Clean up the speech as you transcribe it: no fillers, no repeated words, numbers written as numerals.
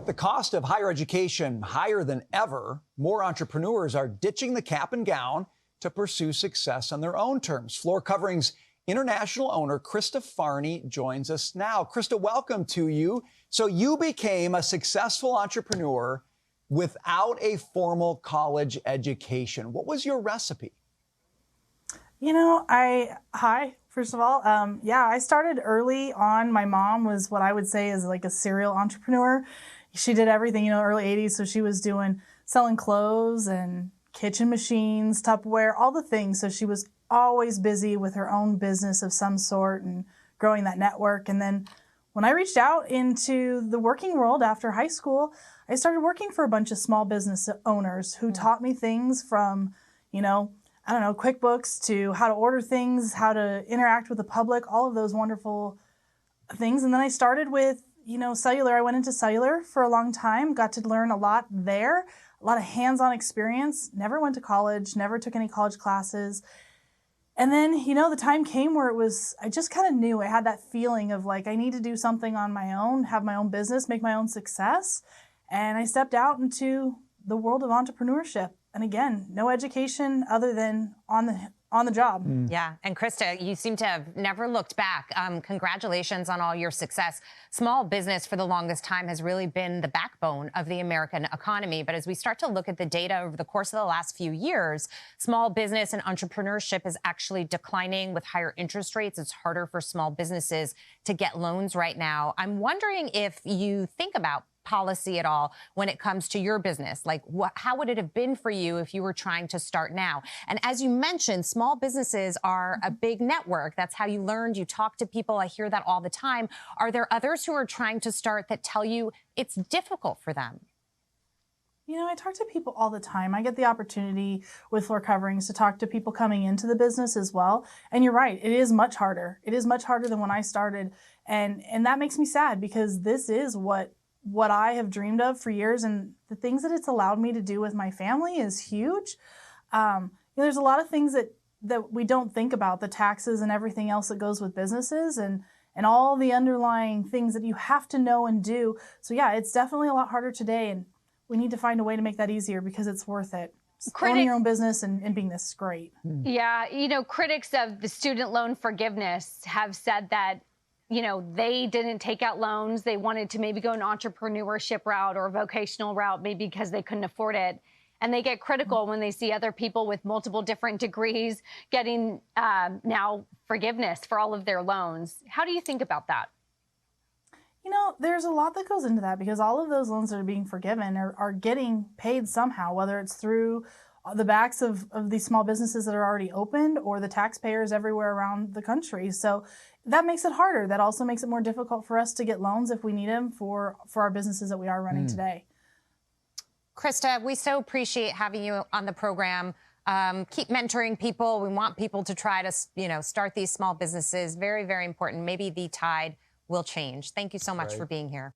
With the cost of higher education higher than ever, more entrepreneurs are ditching the cap and gown to pursue success on their own terms. Floor Covering's international owner, Krista Farley, joins us now. Krista, welcome to you. So you became a successful entrepreneur without a formal college education. What was your recipe? Hi, first of all. I started early on. My mom was what I would say is like a serial entrepreneur. She did everything, early 80s. So she was selling clothes and kitchen machines, Tupperware, all the things. So she was always busy with her own business of some sort and growing that network. And then when I reached out into the working world after high school, I started working for a bunch of small business owners who taught me things from, QuickBooks to how to order things, how to interact with the public, all of those wonderful things. And then I started with, cellular. I went into cellular for a long time, got to learn a lot there, a lot of hands-on experience, never went to college, never took any college classes. And then, the time came where I just kind of knew I had that feeling of like, I need to do something on my own, have my own business, make my own success. And I stepped out into the world of entrepreneurship. And again, no education other than on the job. Yeah. And Krista, you seem to have never looked back. Congratulations on all your success. Small business for the longest time has really been the backbone of the American economy. But as we start to look at the data over the course of the last few years, small business and entrepreneurship is actually declining with higher interest rates. It's harder for small businesses to get loans right now. I'm wondering if you think about policy at all when it comes to your business? Like, how would it have been for you if you were trying to start now? And as you mentioned, small businesses are a big network. That's how you learned. You talk to people. I hear that all the time. Are there others who are trying to start that tell you it's difficult for them? I talk to people all the time. I get the opportunity with Floor Coverings to talk to people coming into the business as well. And you're right, it is much harder. It is much harder than when I started. And that makes me sad because this is what I have dreamed of for years, and the things that it's allowed me to do with my family is huge. There's a lot of things that we don't think about, the taxes and everything else that goes with businesses and all the underlying things that you have to know and do. So yeah, it's definitely a lot harder today, and we need to find a way to make that easier because it's worth it. Owning your own business and being this great. Yeah, critics of the student loan forgiveness have said that they didn't take out loans. They wanted to maybe go an entrepreneurship route or a vocational route, maybe because they couldn't afford it. And they get critical when they see other people with multiple different degrees getting now forgiveness for all of their loans. How do you think about that? There's a lot that goes into that because all of those loans that are being forgiven are getting paid somehow, whether it's through the backs of these small businesses that are already opened or the taxpayers everywhere around the country. So that makes it harder. That also makes it more difficult for us to get loans if we need them for our businesses that we are running today. Krista, we so appreciate having you on the program. Keep mentoring people. We want people to try to, start these small businesses. Very, very important. Maybe the tide will change. Thank you so much for being here.